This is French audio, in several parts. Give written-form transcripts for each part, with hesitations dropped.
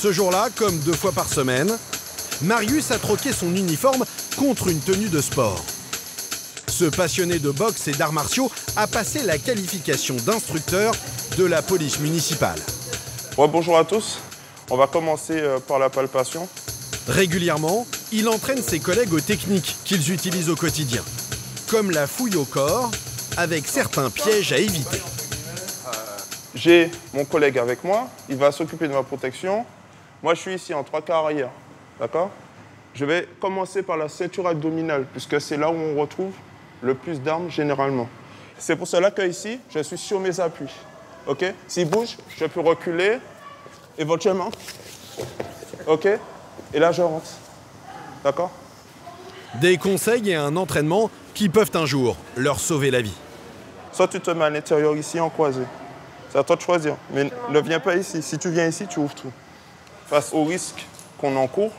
Ce jour-là, comme 2 fois par semaine, Marius a troqué son uniforme contre une tenue de sport. Ce passionné de boxe et d'arts martiaux a passé la qualification d'instructeur de la police municipale. Ouais, bonjour à tous. On va commencer par la palpation. Régulièrement, il entraîne ses collègues aux techniques qu'ils utilisent au quotidien, comme la fouille au corps, avec certains pièges à éviter. J'ai mon collègue avec moi, il va s'occuper de ma protection. Moi, je suis ici en 3/4 arrière, d'accord? Je vais commencer par la ceinture abdominale, puisque c'est là où on retrouve le plus d'armes généralement. C'est pour cela que ici, je suis sur mes appuis, ok? S'il bouge, je peux reculer, éventuellement, ok? Et là, je rentre, d'accord? Des conseils et un entraînement qui peuvent un jour leur sauver la vie. Soit tu te mets à l'intérieur ici en croisé. C'est à toi de choisir. Mais ne viens pas ici. Si tu viens ici, tu ouvres tout. Face au risque qu'on encourt,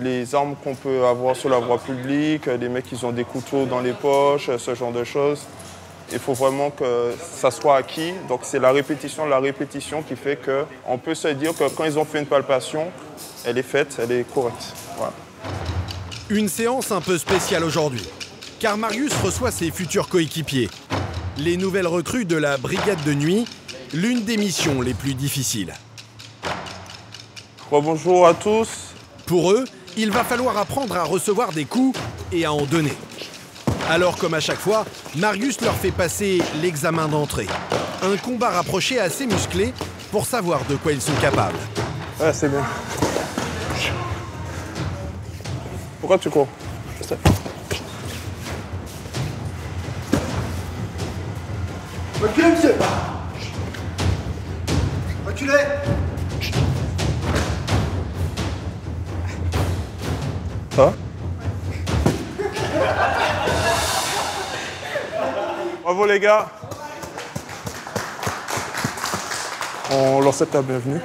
les armes qu'on peut avoir sur la voie publique, des mecs qui ont des couteaux dans les poches, ce genre de choses, il faut vraiment que ça soit acquis. Donc c'est la répétition qui fait qu'on peut se dire que quand ils ont fait une palpation, elle est faite, elle est correcte. Voilà. Une séance un peu spéciale aujourd'hui, car Marius reçoit ses futurs coéquipiers. Les nouvelles recrues de la brigade de nuit, l'une des missions les plus difficiles. Bonjour à tous. Pour eux, il va falloir apprendre à recevoir des coups et à en donner. Alors comme à chaque fois, Marius leur fait passer l'examen d'entrée. Un combat rapproché assez musclé pour savoir de quoi ils sont capables. Ouais, c'est bien. Pourquoi tu cours? Reculez, monsieur! Reculez! Ça va? Bravo les gars! On leur souhaite la bienvenue.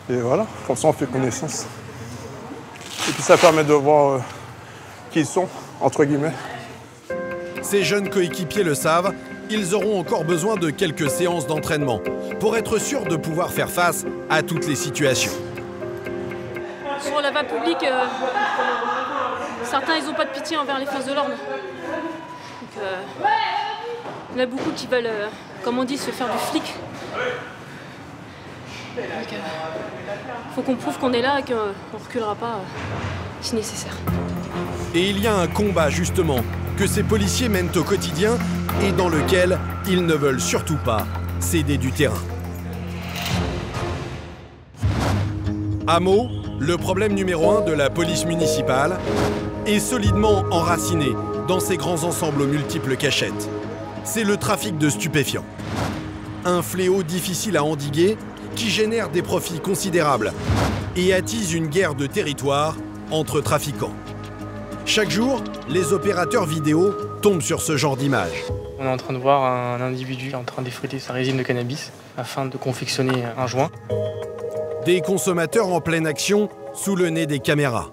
Et voilà, comme ça on fait connaissance. Et puis ça permet de voir qui ils sont, entre guillemets. Ces jeunes coéquipiers le savent, ils auront encore besoin de quelques séances d'entraînement pour être sûrs de pouvoir faire face à toutes les situations. Sur la voie publique, certains ils n'ont pas de pitié envers les forces de l'ordre. Donc, il y en a beaucoup qui veulent, comme on dit, se faire du flic. Donc, faut qu'on prouve qu'on est là et qu'on ne reculera pas si nécessaire. Et il y a un combat justement que ces policiers mènent au quotidien et dans lequel ils ne veulent surtout pas céder du terrain. À Meaux, le problème numéro 1 de la police municipale est solidement enraciné dans ces grands ensembles aux multiples cachettes. C'est le trafic de stupéfiants. Un fléau difficile à endiguer qui génère des profits considérables et attise une guerre de territoire entre trafiquants. Chaque jour, les opérateurs vidéo tombent sur ce genre d'images. On est en train de voir un individu en train d'effriter sa résine de cannabis afin de confectionner un joint. Des consommateurs en pleine action sous le nez des caméras.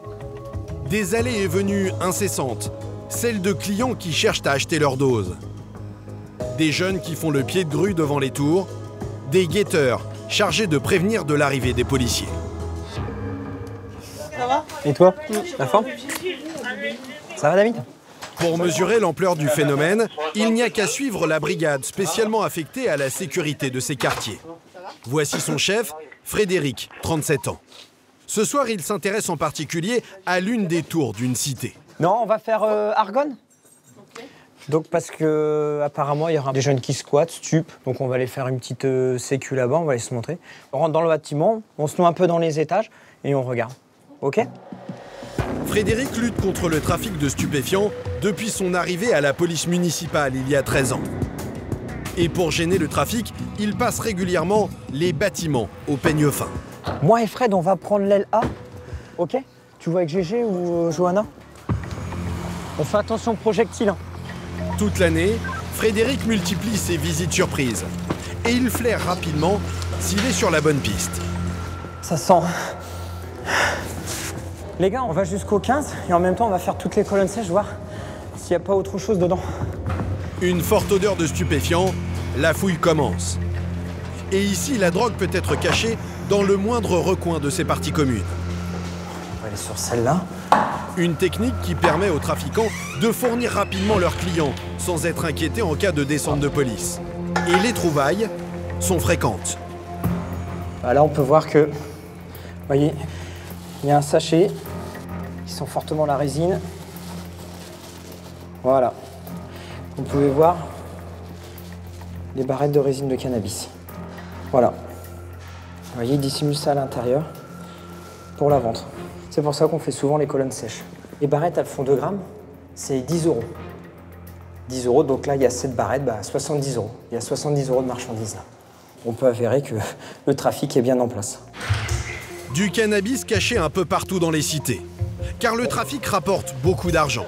Des allées et venues incessantes, celles de clients qui cherchent à acheter leur dose. Des jeunes qui font le pied de grue devant les tours. Des guetteurs chargés de prévenir de l'arrivée des policiers. Ça va? Et toi? La forme? Ça va, David? Pour mesurer l'ampleur du phénomène, il n'y a qu'à suivre la brigade spécialement affectée à la sécurité de ces quartiers. Voici son chef, Frédéric, 37 ans. Ce soir, il s'intéresse en particulier à l'une des tours d'une cité. Non, on va faire Argonne. Donc parce que apparemment il y aura des jeunes qui squattent, stupent, donc on va aller faire une petite sécu là-bas, on va aller se montrer. On rentre dans le bâtiment, on se noie un peu dans les étages et on regarde. Ok? Frédéric lutte contre le trafic de stupéfiants depuis son arrivée à la police municipale il y a 13 ans. Et pour gêner le trafic, il passe régulièrement les bâtiments au peigne fin. Moi et Fred, on va prendre l'aile A, ok? Tu vois avec GG ou Johanna? On fait attention aux projectiles. Hein. Toute l'année, Frédéric multiplie ses visites surprises. Et il flaire rapidement s'il est sur la bonne piste. Ça sent. Les gars, on va jusqu'au 15 et en même temps, on va faire toutes les colonnes sèches, voir s'il n'y a pas autre chose dedans. Une forte odeur de stupéfiants, la fouille commence. Et ici, la drogue peut être cachée dans le moindre recoin de ces parties communes. On va aller sur celle-là. Une technique qui permet aux trafiquants de fournir rapidement leurs clients sans être inquiétés en cas de descente de police. Et les trouvailles sont fréquentes. Là, on peut voir que, vous voyez, il y a un sachet qui sent fortement la résine. Voilà. Vous pouvez voir les barrettes de résine de cannabis. Voilà. Vous voyez, il dissimule ça à l'intérieur pour la vente. C'est pour ça qu'on fait souvent les colonnes sèches. Les barrettes, elles font 2 grammes, c'est 10 €. 10 €, donc là, il y a 7 barrettes, 70 €. Il y a 70 € de marchandises là. On peut avérer que le trafic est bien en place. Du cannabis caché un peu partout dans les cités, car le trafic rapporte beaucoup d'argent.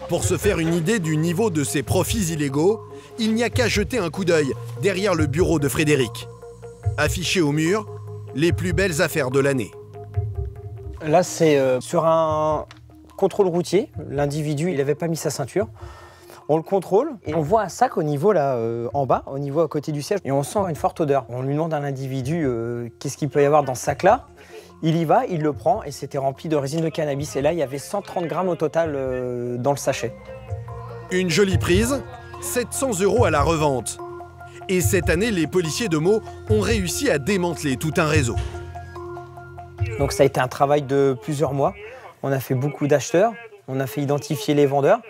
Pour se faire une idée du niveau de ces profits illégaux, il n'y a qu'à jeter un coup d'œil derrière le bureau de Frédéric. Affiché au mur, les plus belles affaires de l'année. Là, c'est sur un contrôle routier. L'individu, il n'avait pas mis sa ceinture. On le contrôle et on voit un sac au niveau là, en bas, au niveau à côté du siège. Et on sent une forte odeur. On lui demande à l'individu qu'est-ce qu'il peut y avoir dans ce sac-là. Il y va, il le prend et c'était rempli de résine de cannabis. Et là, il y avait 130 grammes au total dans le sachet. Une jolie prise, 700 € à la revente. Et cette année, les policiers de Meaux ont réussi à démanteler tout un réseau. Donc ça a été un travail de plusieurs mois. On a fait beaucoup d'acheteurs, on a fait identifier les vendeurs.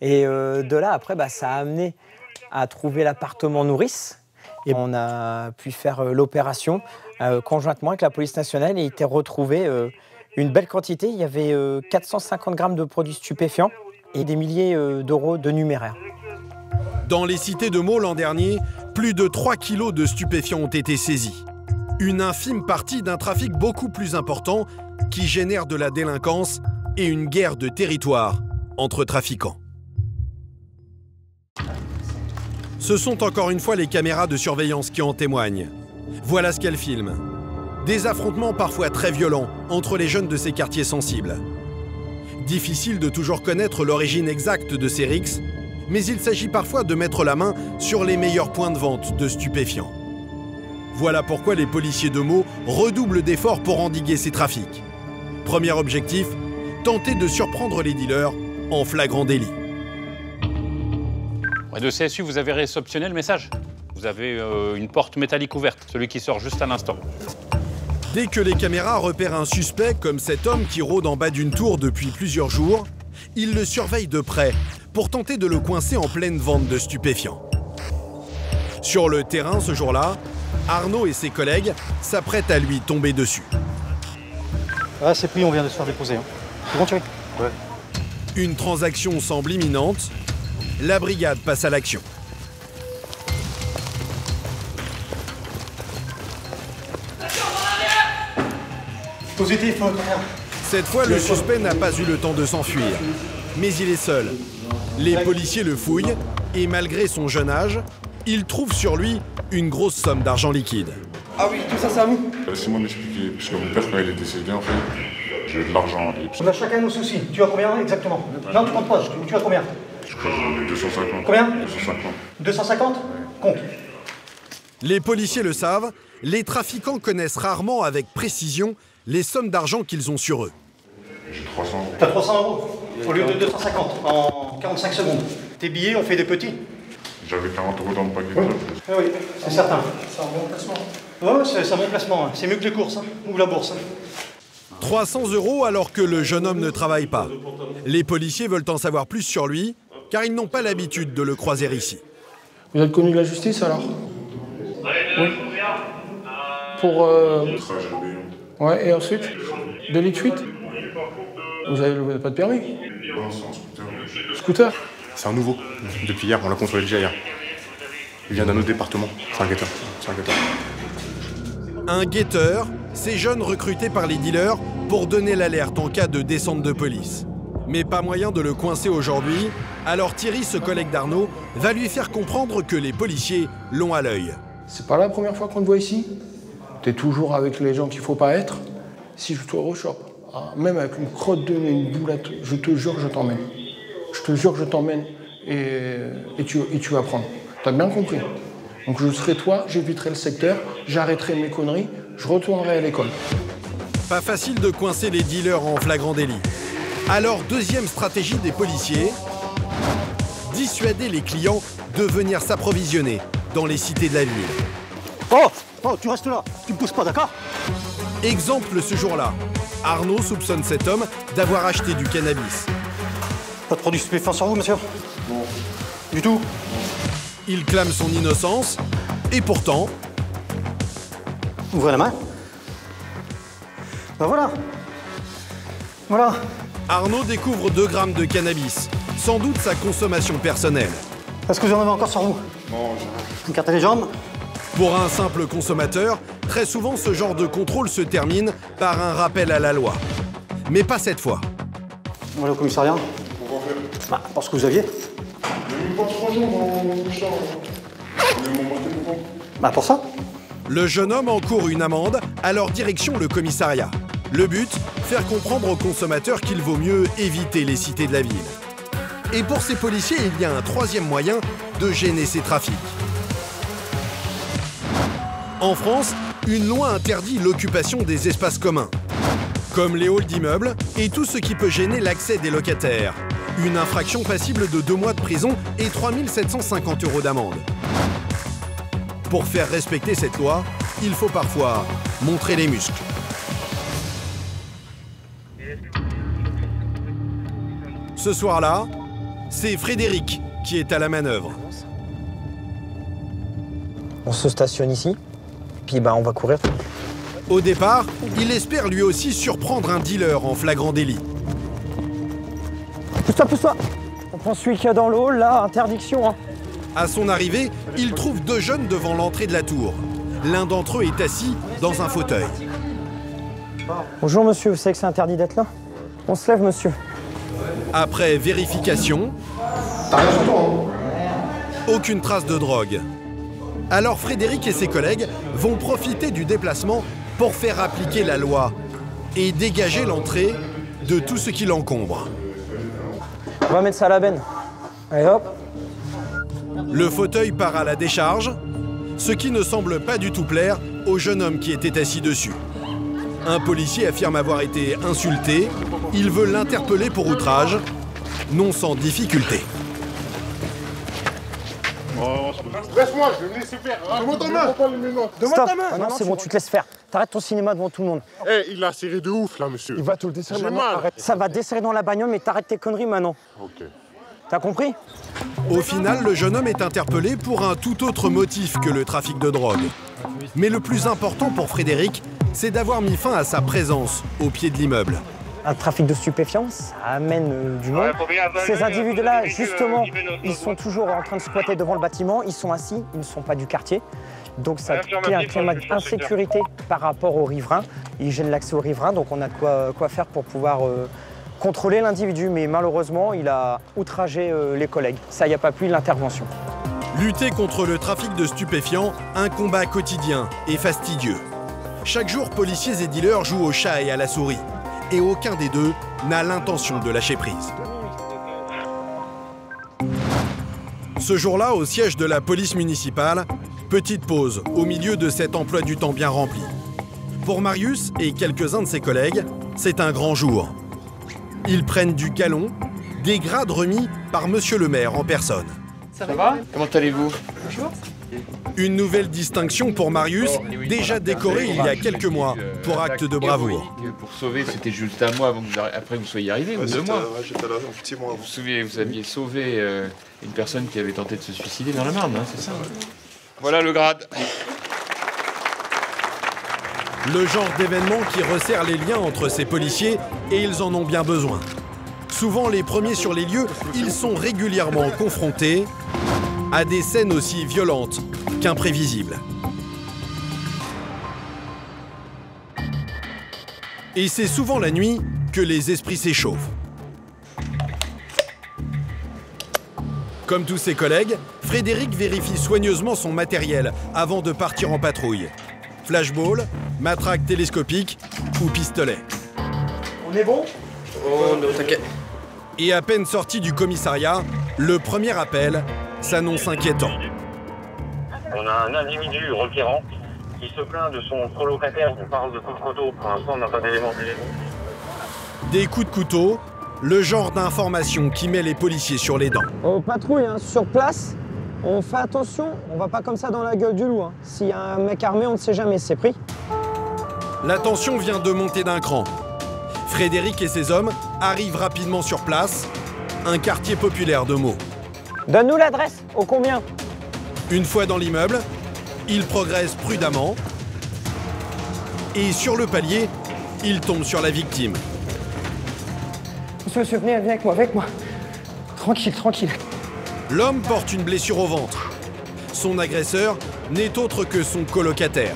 Et de là, après, ça a amené à trouver l'appartement nourrice. Et on a pu faire l'opération conjointement avec la police nationale et il était retrouvé une belle quantité. Il y avait 450 grammes de produits stupéfiants et des milliers d'euros de numéraire. Dans les cités de Meaux l'an dernier, plus de 3 kilos de stupéfiants ont été saisis. Une infime partie d'un trafic beaucoup plus important qui génère de la délinquance et une guerre de territoire entre trafiquants. Ce sont encore une fois les caméras de surveillance qui en témoignent. Voilà ce qu'elles filment. Des affrontements parfois très violents entre les jeunes de ces quartiers sensibles. Difficile de toujours connaître l'origine exacte de ces rixes, mais il s'agit parfois de mettre la main sur les meilleurs points de vente de stupéfiants. Voilà pourquoi les policiers de Meaux redoublent d'efforts pour endiguer ces trafics. Premier objectif, tenter de surprendre les dealers en flagrant délit. De CSU, vous avez réceptionné le message. Vous avez une porte métallique ouverte, celui qui sort juste à l'instant. Dès que les caméras repèrent un suspect comme cet homme qui rôde en bas d'une tour depuis plusieurs jours, ils le surveillent de près pour tenter de le coincer en pleine vente de stupéfiants. Sur le terrain ce jour-là, Arnaud et ses collègues s'apprêtent à lui tomber dessus. Ah, c'est pris, on vient de se faire déposer. Hein. C'est bon, Thierry ? Ouais. Une transaction semble imminente. La brigade passe à l'action. Positif, Cette fois, le suspect n'a pas eu le temps de s'enfuir. Mais il est seul. Les policiers le fouillent et malgré son jeune âge, ils trouvent sur lui une grosse somme d'argent liquide. Ah oui, tout ça, c'est à vous. Laissez-moi m'expliquer, parce que mon père, quand il est décédé, en fait, j'ai de l'argent. On a chacun nos soucis. Tu as combien exactement? Non, tu comptes pas. Tu as combien? Je crois que j'en ai 250. Combien? 250. 250? Compte. Les policiers le savent, les trafiquants connaissent rarement avec précision les sommes d'argent qu'ils ont sur eux. J'ai 300 €. T'as 300 € au lieu de 250 en 45 secondes. Tes billets, on fait des petits. J'avais 40 € dans le paquet. Oui, oui, c'est certain. C'est un bon placement. Oui, c'est un bon placement. Hein. C'est mieux que les courses, hein, ou la bourse. Hein. 300 € alors que le jeune homme ne travaille pas. Les policiers veulent en savoir plus sur lui, car ils n'ont pas l'habitude de le croiser ici. Vous êtes connu de la justice alors? Oui. Pour... Ouais, et ensuite? Délit de fuite? Vous n'avez pas de permis? Non, c'est un scooter. Scooter? C'est un nouveau. Depuis hier, on l'a contrôlé déjà hier. Il vient d'un autre département. C'est un guetteur. C'est un guetteur. Un guetteur, ces jeunes recrutés par les dealers pour donner l'alerte en cas de descente de police. Mais pas moyen de le coincer aujourd'hui, alors Thierry, ce collègue d'Arnaud, va lui faire comprendre que les policiers l'ont à l'œil. C'est pas la première fois qu'on te voit ici. T'es toujours avec les gens qu'il faut pas être. Si je te rechoppe, même avec une crotte de nez, une boulette, je te jure que je t'emmène. Je te jure que je t'emmène et tu vas prendre. T'as bien compris. Donc je serai toi, j'éviterai le secteur, j'arrêterai mes conneries, je retournerai à l'école. Pas facile de coincer les dealers en flagrant délit. Alors, deuxième stratégie des policiers, dissuader les clients de venir s'approvisionner dans les cités de la ville. Oh, tu restes là, tu me pousses pas, d'accord? Exemple ce jour-là, Arnaud soupçonne cet homme d'avoir acheté du cannabis. Pas de produits stupéfiants sur vous, monsieur? Non. Du tout? Il clame son innocence, et pourtant... Ouvrez la main. Ben voilà. Voilà. Arnaud découvre 2 grammes de cannabis, sans doute sa consommation personnelle. Est-ce que vous en avez encore sur vous? Non, j'ai Vous cartez les jambes? Pour un simple consommateur, très souvent ce genre de contrôle se termine par un rappel à la loi. Mais pas cette fois. On va aller au commissariat. Pourquoi faire? Bah, parce que vous aviez. Il n'y a même pas 3 jours dans le champ. Vous m'ont embarqué pourquoi? Bah, pour ça. Le jeune homme encourt une amende, alors direction le commissariat. Le but, faire comprendre aux consommateurs qu'il vaut mieux éviter les cités de la ville. Et pour ces policiers, il y a un 3e moyen de gêner ces trafics. En France, une loi interdit l'occupation des espaces communs, comme les halls d'immeubles et tout ce qui peut gêner l'accès des locataires. Une infraction passible de 2 mois de prison et 3 750 € d'amende. Pour faire respecter cette loi, il faut parfois montrer les muscles. Ce soir-là, c'est Frédéric qui est à la manœuvre. On se stationne ici, puis on va courir. Au départ, il espère lui aussi surprendre un dealer en flagrant délit. Pousse-toi, pousse-toi. On prend celui qui est dans le hall, là, interdiction. Hein. À son arrivée, il trouve 2 jeunes devant l'entrée de la tour. L'un d'entre eux est assis dans un fauteuil. Bonjour monsieur, vous savez que c'est interdit d'être là? On se lève monsieur. Après vérification, aucune trace de drogue. Alors Frédéric et ses collègues vont profiter du déplacement pour faire appliquer la loi et dégager l'entrée de tout ce qui l'encombre. On va mettre ça à la benne. Allez hop. Le fauteuil part à la décharge, ce qui ne semble pas du tout plaire au jeune homme qui était assis dessus. Un policier affirme avoir été insulté. Il veut l'interpeller pour outrage, non sans difficulté. Laisse-moi, je vais me laisser faire. Demande ta main. Demande ta main. Non, c'est bon, tu te laisses faire. T'arrêtes ton cinéma devant tout le monde. Eh, il a serré de ouf, là, monsieur. Il va te le desserrer J'ai maintenant. mal. Arrête. Ça va desserrer dans la bagnole, mais t'arrêtes tes conneries maintenant. Ok. T'as compris? Au final, le jeune homme est interpellé pour un tout autre motif que le trafic de drogue. Mais le plus important pour Frédéric, c'est d'avoir mis fin à sa présence au pied de l'immeuble. Un trafic de stupéfiants, ça amène du monde. Ces individus-là, justement, ils sont toujours en train de squatter devant le bâtiment, ils sont assis, ils ne sont pas du quartier. Donc ça crée un climat d'insécurité par rapport aux riverains. Ils gênent l'accès aux riverains, donc on a de quoi faire pour pouvoir contrôler l'individu. Mais malheureusement, il a outragé les collègues. Ça, il n'y a pas plus l'intervention. Lutter contre le trafic de stupéfiants, un combat quotidien et fastidieux. Chaque jour, policiers et dealers jouent au chat et à la souris. Et aucun des deux n'a l'intention de lâcher prise. Ce jour-là, au siège de la police municipale, petite pause au milieu de cet emploi du temps bien rempli. Pour Marius et quelques-uns de ses collègues, c'est un grand jour. Ils prennent du galon, des grades remis par monsieur le maire en personne. Ça va? Comment allez-vous? Bonjour. Une nouvelle distinction pour Marius, déjà décoré il y a quelques mois pour acte de bravoure. Pour sauver, c'était juste un mois avant que après vous soyez arrivé, ou 2 mois. J'étais là un petit mois. Vous vous souvenez, vous aviez sauvé une personne qui avait tenté de se suicider dans la Marne, hein, c'est ça? Voilà le grade. Le genre d'événement qui resserre les liens entre ces policiers, et ils en ont bien besoin. Souvent les premiers sur les lieux, ils sont régulièrement confrontés à des scènes aussi violentes qu'imprévisibles. Et c'est souvent la nuit que les esprits s'échauffent. Comme tous ses collègues, Frédéric vérifie soigneusement son matériel avant de partir en patrouille. Flashball, matraque télescopique ou pistolet. On est bon? Oh non, t'inquiète. Et à peine sorti du commissariat, le premier appel s'annonce inquiétant. On a un individu requérant qui se plaint de son colocataire. On parle de coups de couteau. Pour l'instant, on n'a pas d'éléments. Des coups de couteau, le genre d'information qui met les policiers sur les dents. On patrouille hein, sur place, on fait attention, on va pas comme ça dans la gueule du loup. Hein. S'il y a un mec armé, on ne sait jamais, c'est pris. La tension vient de monter d'un cran. Frédéric et ses hommes arrivent rapidement sur place, un quartier populaire de Meaux. Donne-nous l'adresse, au combien? Une fois dans l'immeuble, ils progressent prudemment et sur le palier, ils tombent sur la victime. Monsieur, venez avec moi. Tranquille, tranquille. L'homme porte une blessure au ventre. Son agresseur n'est autre que son colocataire.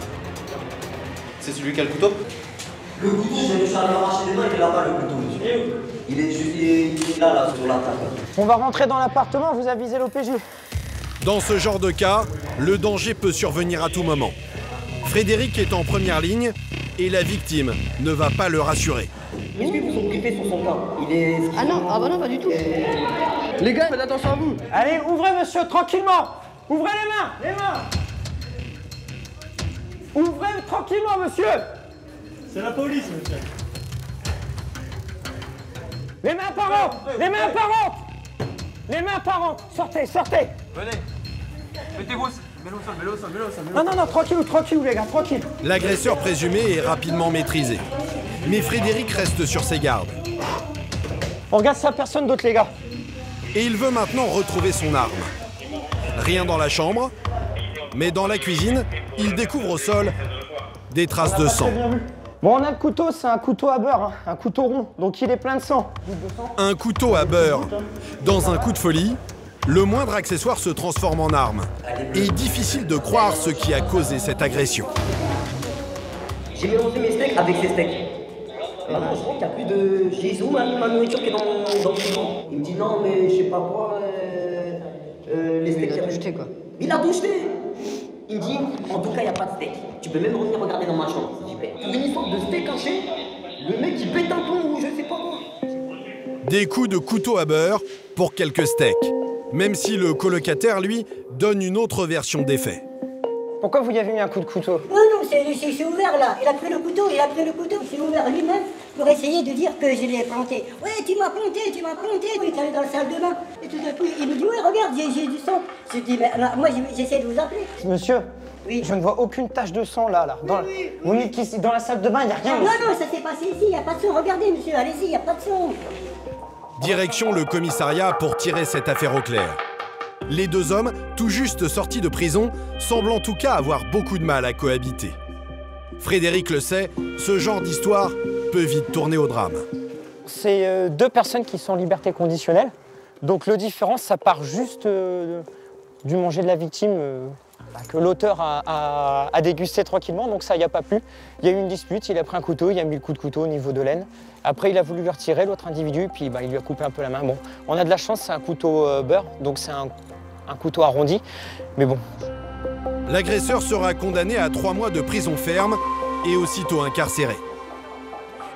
C'est celui qui a le couteau? Le couteau, je suis allé arracher des mains, il est là-bas le couteau, monsieur. Il est là, sur la table. On va rentrer dans l'appartement, vous avisez l'OPJ. Dans ce genre de cas, le danger peut survenir à tout moment. Frédéric est en première ligne et la victime ne va pas le rassurer. Est-ce que vous occupez sur son cas? Il est... Ah non, bah non, pas du tout. Les gars, faites attention à vous. Allez, ouvrez monsieur, tranquillement. Ouvrez les mains. Ouvrez tranquillement monsieur. C'est la police, monsieur. Les mains apparentes. Sortez. Venez. Mettez-vous. Mets-le au sol. Non, tranquille les gars, tranquille. L'agresseur présumé est rapidement maîtrisé. Mais Frédéric reste sur ses gardes. On regarde ça, personne d'autre les gars. Et il veut maintenant retrouver son arme. Rien dans la chambre, mais dans la cuisine, il découvre au sol des traces de sang. Bon, on a le couteau, c'est un couteau à beurre, hein, un couteau rond, donc il est plein de sang. Un couteau à beurre. Dans un coup de folie, le moindre accessoire se transforme en arme. Et difficile de croire ce qui a causé cette agression. J'ai mélangé mes steaks avec ses steaks. Voilà, je crois qu'il n'y a plus de... J'ai où ma nourriture qui est dans le frigo. Il me dit non, mais je sais pas quoi, les steaks... Il a tout jeté, quoi. Il a tout jeté. Il me dit, en tout cas, il n'y a pas de steak. Tu peux même revenir regarder dans ma chambre. Super. Pour une histoire de steak caché, le mec il pète un plomb ou je sais pas quoi. Des coups de couteau à beurre pour quelques steaks. Même si le colocataire, lui, donne une autre version des faits. Pourquoi vous y avez mis un coup de couteau? Non, c'est ouvert là. Il a pris le couteau, c'est ouvert lui-même pour essayer de dire que je l'ai planté. Ouais, tu m'as planté. Il est allé dans la salle de bain. Et tout d'un coup, il me dit, ouais, regarde, j'ai du sang. Je dis, mais moi, j'essaie de vous appeler. Monsieur, oui. Je ne vois aucune tache de sang là. Vous me dites qu'ici, dans la salle de bain, il n'y a rien. Non, ça s'est passé ici, il n'y a pas de sang. Regardez, monsieur, allez-y, il n'y a pas de sang. Direction le commissariat pour tirer cette affaire au clair. Les deux hommes, tout juste sortis de prison, semblent en tout cas avoir beaucoup de mal à cohabiter. Frédéric le sait, ce genre d'histoire peut vite tourner au drame. C'est deux personnes qui sont en liberté conditionnelle. Donc le différence, ça part juste du manger de la victime que l'auteur a dégusté tranquillement, donc ça n'y a pas plu. Il y a eu une dispute, il a pris un couteau, il a mis le coup de couteau au niveau de l'aine. Après, il a voulu lui retirer l'autre individu, puis il lui a coupé un peu la main. Bon, on a de la chance, c'est un couteau beurre, donc c'est un couteau arrondi, mais bon. L'agresseur sera condamné à 3 mois de prison ferme et aussitôt incarcéré.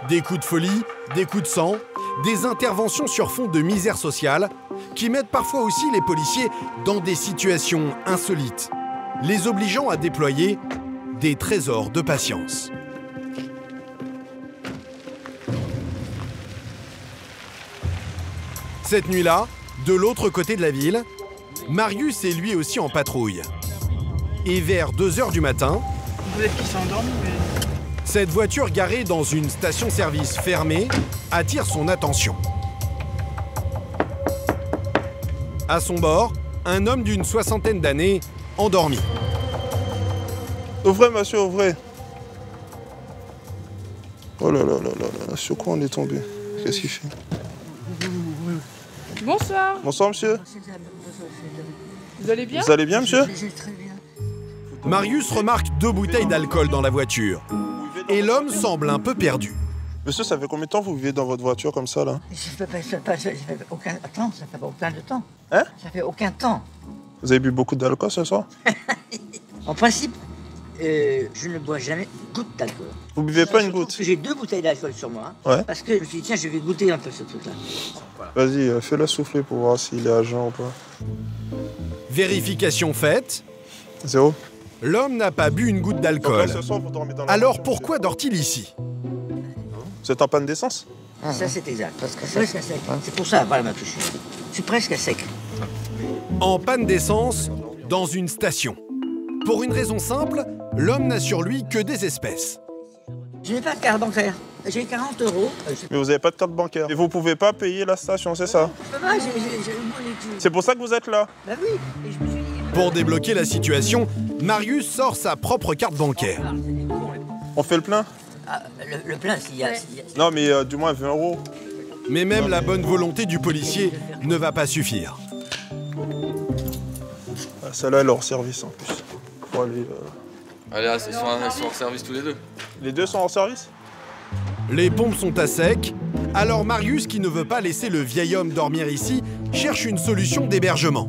Des coups de folie, des coups de sang, des interventions sur fond de misère sociale qui mettent parfois aussi les policiers dans des situations insolites, les obligeant à déployer des trésors de patience. Cette nuit-là, de l'autre côté de la ville, Marius est lui aussi en patrouille. Et vers 2 h du matin, peut-être qu'il s'est endormi, mais... cette voiture garée dans une station-service fermée attire son attention. À son bord, un homme d'une 60aine d'années, endormi. Ouvrez, monsieur, ouvrez. Oh là là là là, sur quoi on est tombé? Qu'est-ce qu'il fait? Bonsoir. Bonsoir, monsieur. Vous allez bien? Vous allez bien, monsieur? Très bien. Marius remarque 2 bouteilles d'alcool dans la voiture. Et l'homme semble un peu perdu. Monsieur, ça fait combien de temps que vous vivez dans votre voiture comme ça, là? Ça fait aucun temps, ça fait aucun de temps. Hein? Ça fait aucun temps. Vous avez bu beaucoup d'alcool ce soir? En principe, je ne bois jamais goutte d'alcool. Vous buvez pas une goutte? J'ai 2 bouteilles d'alcool sur moi. Ouais. Parce que je me suis dit, tiens, je vais goûter un peu ce truc-là. Vas-y, fais-le souffler pour voir s'il est agent ou pas. Vérification faite. 0. L'homme n'a pas bu une goutte d'alcool. Donc là, ce soir, vous dormez dans la Alors voiture, pourquoi dort-il ici? Vous êtes en panne d'essence? Ça, c'est exact, parce que c'est presque à sec. C'est pour ça, voilà, que je suis presque à sec. En panne d'essence, dans une station. Pour une raison simple, l'homme n'a sur lui que des espèces. Je n'ai pas de carte bancaire. J'ai 40 euros. Mais vous n'avez pas de carte bancaire. Et vous ne pouvez pas payer la station, c'est ça? Ça va, C'est pour ça que vous êtes là? Bah oui, et je me suis dit... Pour débloquer la situation, Marius sort sa propre carte bancaire. On fait le plein? Ah, le plein, s'il y a... Non, mais du moins 20 euros. Mais même la bonne volonté du policier ne va pas suffire. Ah, celle-là, elle est hors service en plus. Faut aller, Allez, ils sont en service tous les deux. Les deux sont en service? Les pompes sont à sec, alors Marius, qui ne veut pas laisser le vieil homme dormir ici, cherche une solution d'hébergement.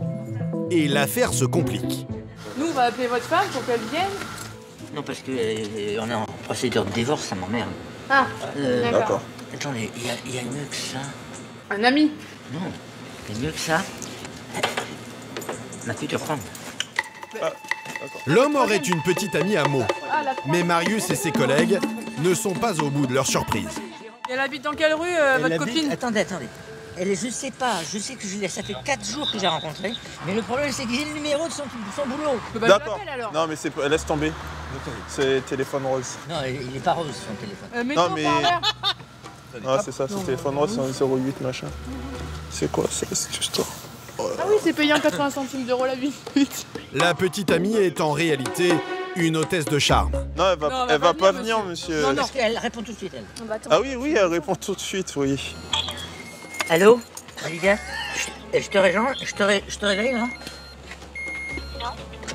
Et l'affaire se complique. Nous, on va appeler votre femme pour qu'elle vienne. Non, parce qu'on est en procédure de divorce, ça m'emmerde. Ah, d'accord. Attendez, il y a mieux que ça. Un ami? Non, il y a mieux que ça. Ma future femme. L'homme aurait une petite amie à Meaux. Mais Marius et ses collègues ne sont pas au bout de leur surprise. Elle habite dans quelle rue, votre copine? Attendez. Je sais pas, je sais que ça fait 4 jours que j'ai rencontré, mais le problème c'est que j'ai le numéro de son boulot. D'accord. Non, mais laisse tomber. C'est téléphone rose. Non, il est pas rose son téléphone. Non, mais... Ah, c'est ça, c'est téléphone rose, c'est un 08 machin. C'est quoi ça, cette histoire? Ah oui, c'est payant 80 centimes d'euros la visite. La petite amie est en réalité une hôtesse de charme. Non, elle va pas venir, monsieur. Non, parce qu'elle répond tout de suite, elle. Ah oui, elle répond tout de suite, oui. Allô, Olivia, je te réveille, là? Non.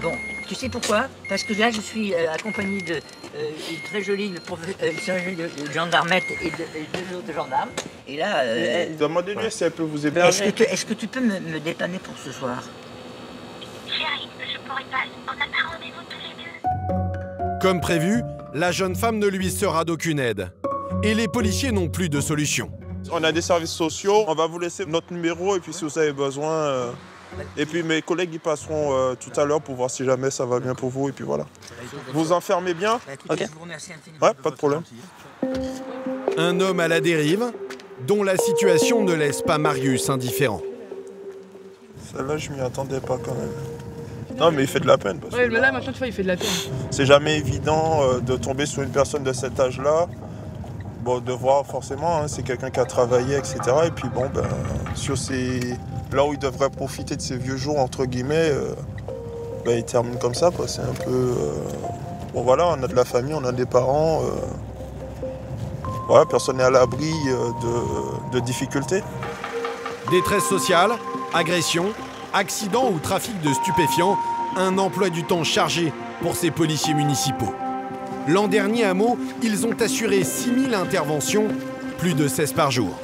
Bon, tu sais pourquoi? Parce que là, je suis accompagné de une très jolie gendarmette et deux autres gendarmes. Et là... Demandez-lui si elle peut vous héberger. Est-ce que tu peux me dépanner pour ce soir? Chérie, je pourrais pas. On n'a pas rendez-vous tous les deux. Comme prévu, la jeune femme ne lui sera d'aucune aide. Et les policiers n'ont plus de solution. On a des services sociaux, on va vous laisser notre numéro et puis si vous avez besoin... Et puis mes collègues ils passeront tout à l'heure pour voir si jamais ça va bien pour vous et puis voilà. Vous enfermez bien? Ok. Je vous remercie infiniment. Ouais, pas de problème. Un homme à la dérive, dont la situation ne laisse pas Marius indifférent. Celle-là, je m'y attendais pas quand même. Non, mais il fait de la peine. Ouais, mais là, maintenant, tu vois, il fait de la peine. C'est jamais évident de tomber sur une personne de cet âge-là. Bon, de voir forcément, hein, c'est quelqu'un qui a travaillé, etc. Et puis bon, sur là où il devrait profiter de ses vieux jours, entre guillemets, il termine comme ça, quoi. C'est un peu... Bon voilà, on a de la famille, on a des parents. Voilà, personne n'est à l'abri de difficultés. Détresse sociale, agression, accident ou trafic de stupéfiants, un emploi du temps chargé pour ces policiers municipaux. L'an dernier à Meaux, ils ont assuré 6000 interventions, plus de 16 par jour.